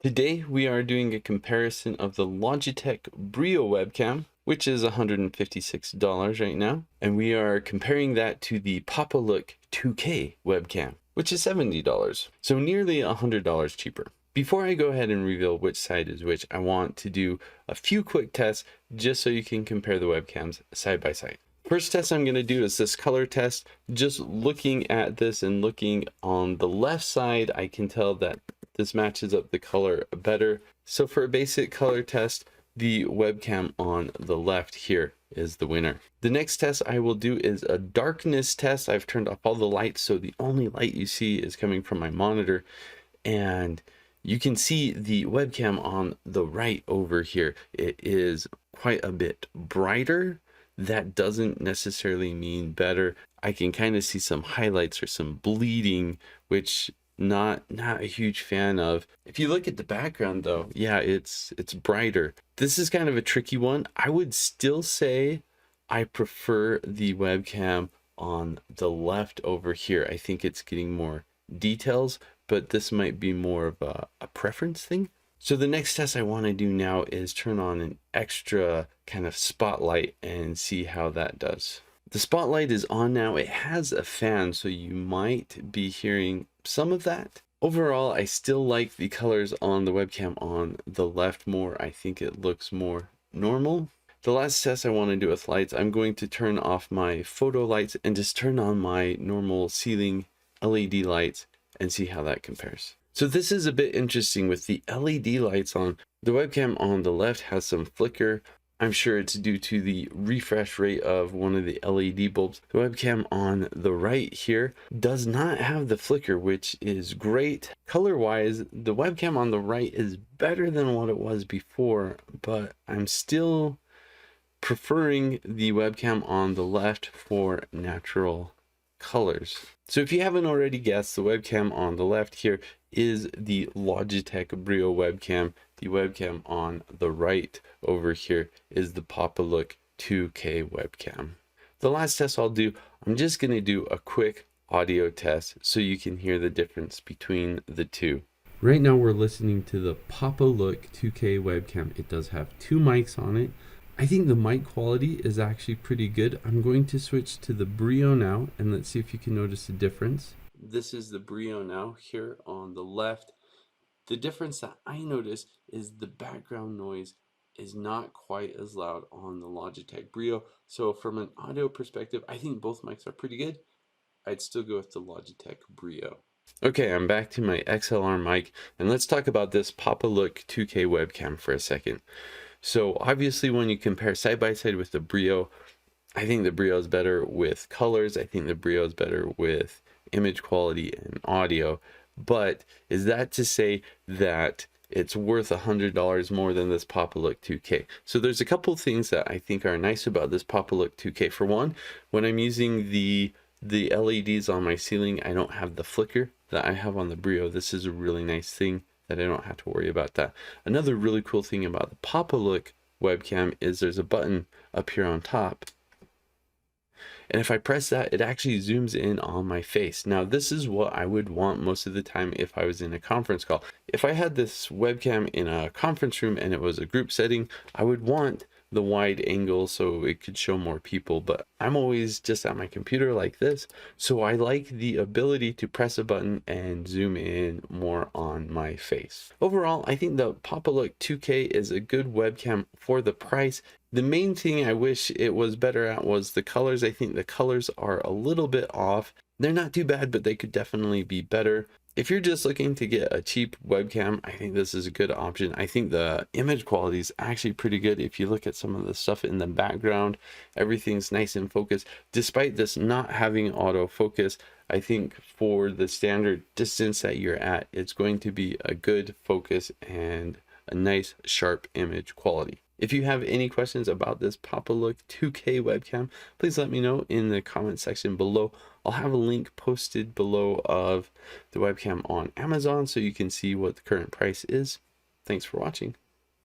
Today we are doing a comparison of the Logitech Brio webcam, which is $156 right now, and we are comparing that to the PAPALOOK 2K webcam, which is $70, so nearly $100 cheaper. Before I go ahead and reveal which side is which, I want to do a few quick tests just so you can compare the webcams side by side. First test I'm going to do is this color test. Just looking at this and looking on the left side, I can tell that this matches up the color better. So for a basic color test, the webcam on the left here is the winner. The next test I will do is a darkness test. I've turned off all the lights, so the only light you see is coming from my monitor. And you can see the webcam on the right over here. It is quite a bit brighter. That doesn't necessarily mean better. I can kind of see some highlights or some bleeding, which not a huge fan of. If you look at the background though, yeah, it's brighter. This is kind of a tricky one. I would still say I prefer the webcam on the left over here. I think it's getting more details, but this might be more of a preference thing. So the next test I want to do now is turn on an extra kind of spotlight and see how that does. The spotlight is on now. It has a fan, so you might be hearing some of that. Overall, I still like the colors on the webcam on the left more. I think it looks more normal. The last test I want to do with lights, I'm going to turn off my photo lights and just turn on my normal ceiling LED lights and see how that compares. So this is a bit interesting with the LED lights on. The webcam on the left has some flicker. I'm sure it's due to the refresh rate of one of the LED bulbs. The webcam on the right here does not have the flicker, which is great. Color-wise, the webcam on the right is better than what it was before, but I'm still preferring the webcam on the left for natural colors. So if you haven't already guessed, the webcam on the left here is the Logitech Brio webcam. The webcam on the right over here is the PAPALOOK 2K webcam. The last test I'll do, I'm just going to do a quick audio test so you can hear the difference between the two. Right now we're listening to the PAPALOOK 2K webcam. It does have two mics on it. I think the mic quality is actually pretty good. I'm going to switch to the Brio now, and let's see if you can notice a difference. This is the Brio now here on the left. The difference that I notice is the background noise is not quite as loud on the Logitech Brio. So from an audio perspective, I think both mics are pretty good. I'd still go with the Logitech Brio. Okay, I'm back to my XLR mic, and let's talk about this PAPALOOK 2K webcam for a second. So obviously when you compare side by side with the Brio, I think the Brio is better with colors. I think the Brio is better with image quality and audio. But is that to say that it's worth $100 more than this PAPALOOK 2K? So there's a couple things that I think are nice about this PAPALOOK 2K. For one, when I'm using the LEDs on my ceiling, I don't have the flicker that I have on the Brio. This is a really nice thing that I don't have to worry about that. Another really cool thing about the PAPALOOK webcam is there's a button up here on top, and if I press that, it actually zooms in on my face. Now this is what I would want most of the time if I was in a conference call. If I had this webcam in a conference room and it was a group setting, I would want the wide angle so it could show more people, but I'm always just at my computer like this, so I like the ability to press a button and zoom in more on my face. Overall, I think the PAPALOOK 2K is a good webcam for the price. The main thing I wish it was better at was the colors. I think the colors are a little bit off. They're not too bad, but they could definitely be better. If you're just looking to get a cheap webcam, I think this is a good option. I think the image quality is actually pretty good. If you look at some of the stuff in the background, everything's nice and focused. Despite this not having autofocus, I think for the standard distance that you're at, it's going to be a good focus and a nice sharp image quality. If you have any questions about this PAPALOOK 2K webcam, please let me know in the comment section below. I'll have a link posted below of the webcam on Amazon so you can see what the current price is. Thanks for watching.